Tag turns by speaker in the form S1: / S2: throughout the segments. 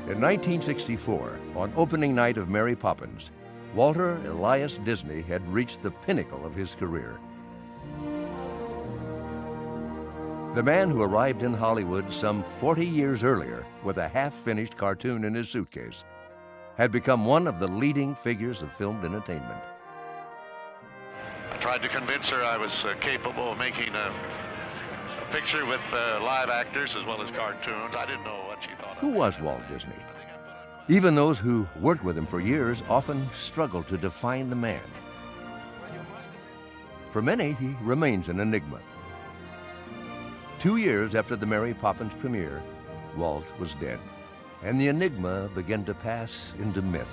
S1: In 1964, on opening night of Mary Poppins, Walter Elias Disney had reached the pinnacle of his career. The man who arrived in Hollywood some 40 years earlier with a half-finished cartoon in his suitcase had become one of the leading figures of filmed entertainment.
S2: I tried to convince her I was capable of making a picture with live actors as well as cartoons. I didn't know what she thought.
S1: Who was Walt Disney? Even those who worked with him for years often struggled to define the man. For many, he remains an enigma. 2 years after the Mary Poppins premiere, Walt was dead, and the enigma began to pass into myth.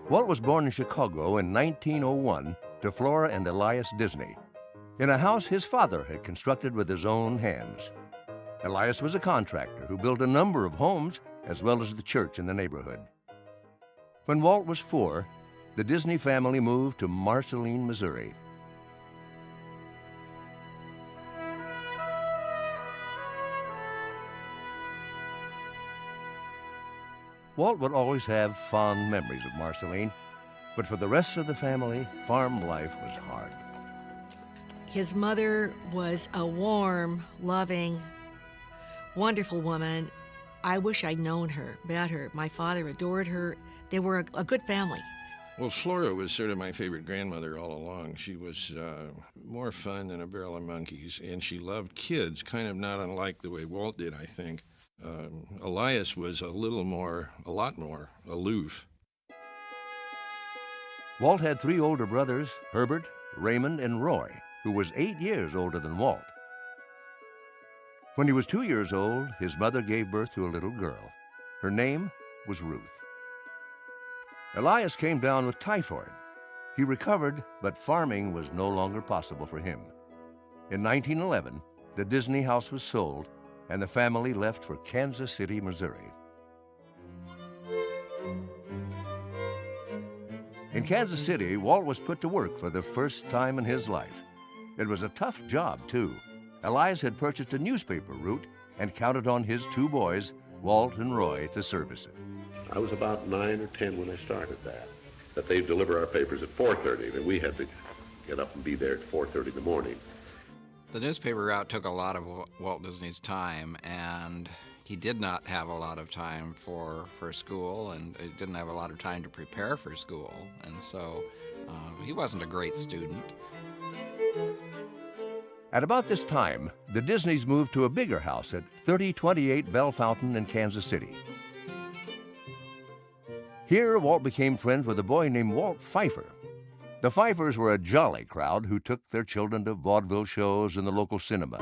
S1: Walt was born in Chicago in 1901 to Flora and Elias Disney, in a house his father had constructed with his own hands. Elias was a contractor who built a number of homes as well as the church in the neighborhood. When Walt was 4, the Disney family moved to Marceline, Missouri. Walt would always have fond memories of Marceline, but for the rest of the family, farm life was hard.
S3: His mother was a warm, loving, wonderful woman. I wish I'd known her, met her. My father adored her. They were a good family.
S4: Well, Flora was sort of my favorite grandmother all along. She was more fun than a barrel of monkeys, and she loved kids, kind of not unlike the way Walt did, I think. Elias was a lot more aloof.
S1: Walt had 3 older brothers, Herbert, Raymond, and Roy, who was 8 years older than Walt. When he was 2 years old, his mother gave birth to a little girl. Her name was Ruth. Elias came down with typhoid. He recovered, but farming was no longer possible for him. In 1911, the Disney house was sold, and the family left for Kansas City, Missouri. In Kansas City, Walt was put to work for the first time in his life. It was a tough job, too. Elias had purchased a newspaper route and counted on his 2 boys, Walt and Roy, to service it.
S5: I was about 9 or 10 when I started that they'd deliver our papers at 4:30, and we had to get up and be there at 4:30 in the morning.
S6: The newspaper route took a lot of Walt Disney's time, and he did not have a lot of time for school, and he didn't have a lot of time to prepare for school, and so he wasn't a great student.
S1: At about this time, the Disneys moved to a bigger house at 3028 Bell Fountain in Kansas City. Here, Walt became friends with a boy named Walt Pfeiffer. The Pfeiffers were a jolly crowd who took their children to vaudeville shows in the local cinema.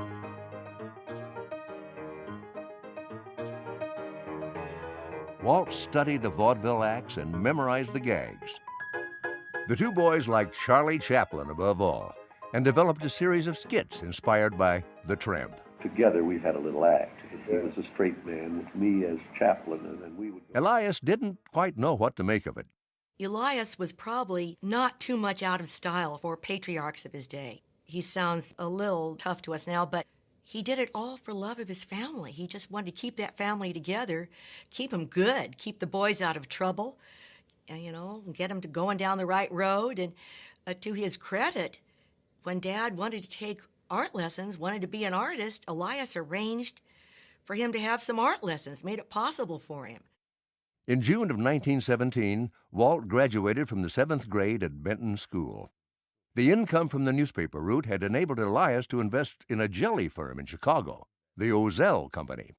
S1: Walt studied the vaudeville acts and memorized the gags. The 2 boys liked Charlie Chaplin above all, and developed a series of skits inspired by The Tramp.
S5: Together we had a little act. He was a straight man with me as Chaplin, and then we would...
S1: Elias didn't quite know what to make of it.
S3: Elias was probably not too much out of style for patriarchs of his day. He sounds a little tough to us now, but he did it all for love of his family. He just wanted to keep that family together, keep them good, keep the boys out of trouble, and, get them to going down the right road. And to his credit, when Dad wanted to take art lessons, wanted to be an artist, Elias arranged for him to have some art lessons, made it possible for him.
S1: In June of 1917, Walt graduated from the 7th grade at Benton School. The income from the newspaper route had enabled Elias to invest in a jelly firm in Chicago, the Ozell Company.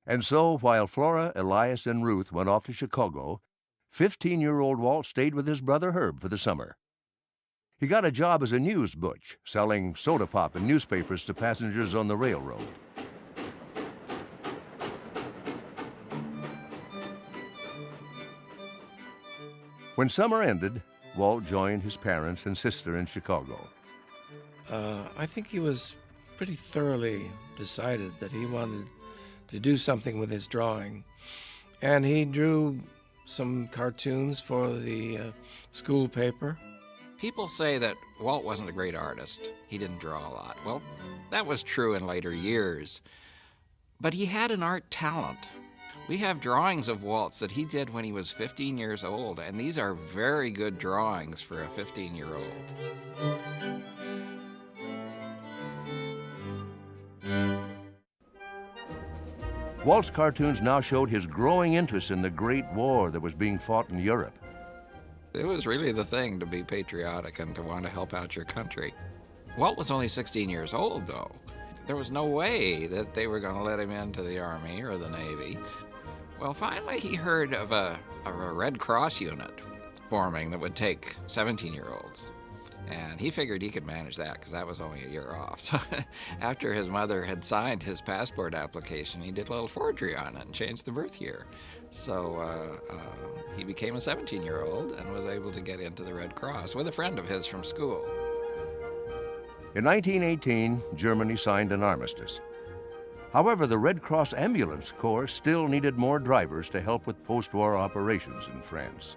S1: And so, while Flora, Elias, and Ruth went off to Chicago, 15-year-old Walt stayed with his brother Herb for the summer. He got a job as a news butch, selling soda pop and newspapers to passengers on the railroad. When summer ended, Walt joined his parents and sister in Chicago.
S7: I think he was pretty thoroughly decided that he wanted to do something with his drawing. And he drew some cartoons for the school paper.
S6: People say that Walt wasn't a great artist. He didn't draw a lot. Well, that was true in later years. But he had an art talent. We have drawings of Walt's that he did when he was 15 years old, and these are very good drawings for a 15-year-old.
S1: Walt's cartoons now showed his growing interest in the Great War that was being fought in Europe.
S6: It was really the thing to be patriotic and to want to help out your country. Walt was only 16 years old, though. There was no way that they were going to let him into the Army or the Navy. Well, finally he heard of a Red Cross unit forming that would take 17-year-olds. And he figured he could manage that because that was only a year off. So after his mother had signed his passport application, he did a little forgery on it and changed the birth year. So he became a 17-year-old and was able to get into the Red Cross with a friend of his from school.
S1: In 1918, Germany signed an armistice. However, the Red Cross Ambulance Corps still needed more drivers to help with post-war operations in France.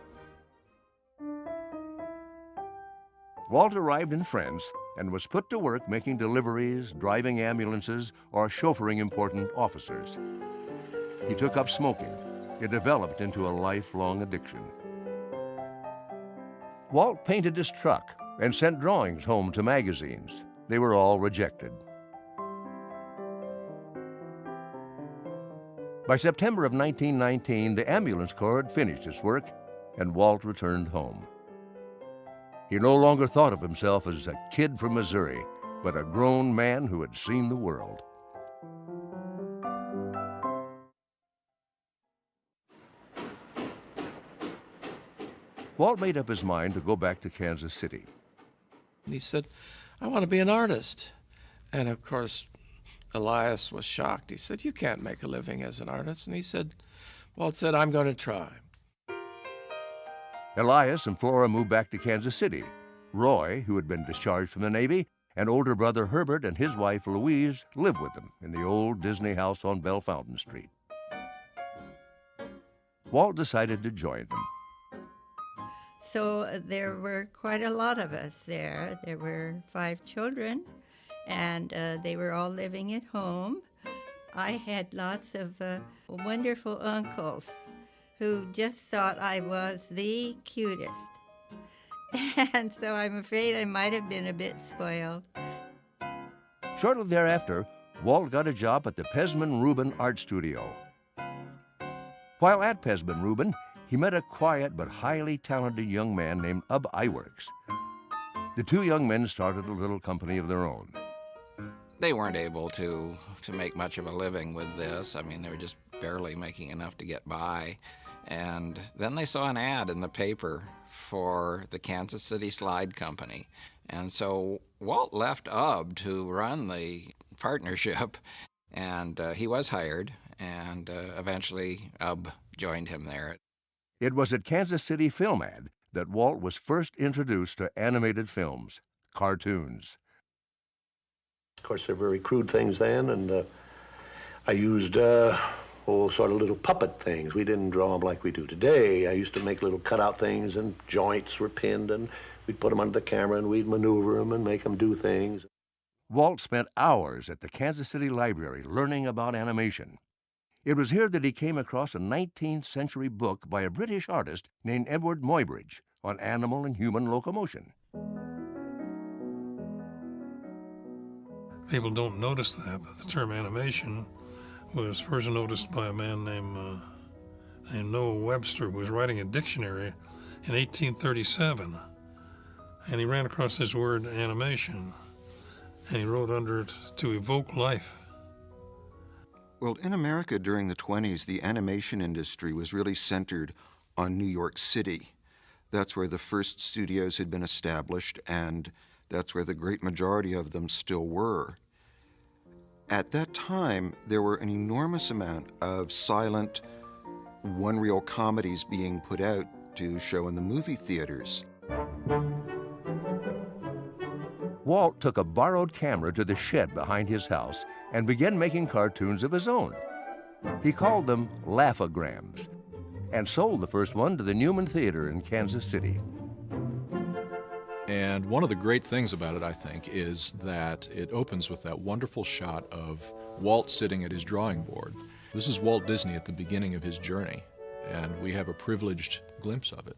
S1: Walt arrived in France and was put to work making deliveries, driving ambulances, or chauffeuring important officers. He took up smoking. It developed into a lifelong addiction. Walt painted his truck and sent drawings home to magazines. They were all rejected. By September of 1919, the ambulance corps had finished its work, and Walt returned home. He no longer thought of himself as a kid from Missouri, but a grown man who had seen the world. Walt made up his mind to go back to Kansas City.
S7: He said, "I want to be an artist." And of course, Elias was shocked. He said, "You can't make a living as an artist." And he said, Walt said, "I'm going to try."
S1: Elias and Flora moved back to Kansas City. Roy, who had been discharged from the Navy, and older brother Herbert and his wife Louise lived with them in the old Disney house on Bellefontaine Street. Walt decided to join them.
S8: So there were quite a lot of us there. There were 5 children, and they were all living at home. I had lots of wonderful uncles who just thought I was the cutest. And so I'm afraid I might have been a bit spoiled.
S1: Shortly thereafter, Walt got a job at the Pesman Rubin Art Studio. While at Pesman Rubin, he met a quiet but highly talented young man named Ub Iwerks. The two young men started a little company of their own.
S6: They weren't able to make much of a living with this. I mean, they were just barely making enough to get by. And then they saw an ad in the paper for the Kansas City Slide Company. And so Walt left Ub to run the partnership, and he was hired, and eventually Ub joined him there.
S1: It was at Kansas City Film Ad that Walt was first introduced to animated films, cartoons.
S5: Of course, they're very crude things then, and I used sort of little puppet things. We didn't draw them like we do today. I used to make little cutout things, and joints were pinned, and we'd put them under the camera, and we'd maneuver them and make them do things.
S1: Walt spent hours at the Kansas City Library learning about animation. It was here that he came across a 19th century book by a British artist named Edward Muybridge on animal and human locomotion.
S9: People don't notice that, but the term animation was first noticed by a man named Noah Webster, who was writing a dictionary in 1837. And he ran across this word animation, and he wrote under it, "to evoke life."
S10: Well, in America during the 20s, the animation industry was really centered on New York City. That's where the first studios had been established, and that's where the great majority of them still were. At that time, there were an enormous amount of silent, one-reel comedies being put out to show in the movie theaters.
S1: Walt took a borrowed camera to the shed behind his house and began making cartoons of his own. He called them laughograms. and sold the first one to the Newman Theater in Kansas City.
S11: And one of the great things about it, I think, is that it opens with that wonderful shot of Walt sitting at his drawing board. This is Walt Disney at the beginning of his journey, and we have a privileged glimpse of it.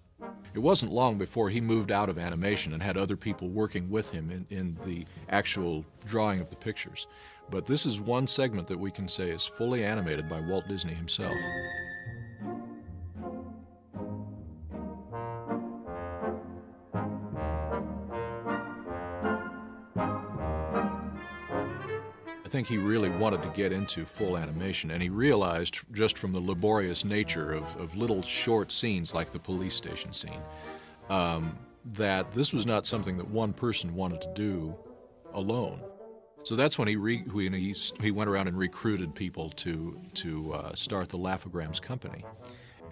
S11: It wasn't long before he moved out of animation and had other people working with him in the actual drawing of the pictures. But this is one segment that we can say is fully animated by Walt Disney himself. I think he really wanted to get into full animation, and he realized just from the laborious nature of little short scenes like the police station scene, that this was not something that one person wanted to do alone. So that's when he went around and recruited people to start the Laugh-O-Grams company.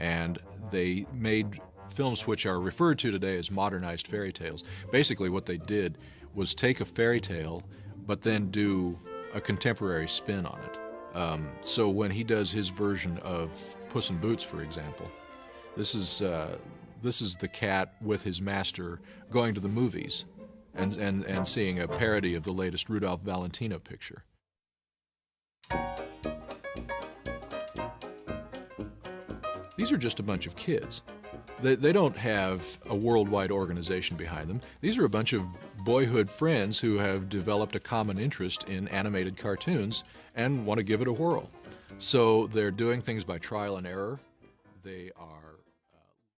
S11: And they made films which are referred to today as modernized fairy tales. Basically what they did was take a fairy tale, but then do a contemporary spin on it. So when he does his version of Puss in Boots, for example, this is the cat with his master going to the movies and seeing a parody of the latest Rudolph Valentino picture. These are just a bunch of kids. They don't have a worldwide organization behind them. These are a bunch of boyhood friends who have developed a common interest in animated cartoons and want to give it a whirl. So they're doing things by trial and error. They are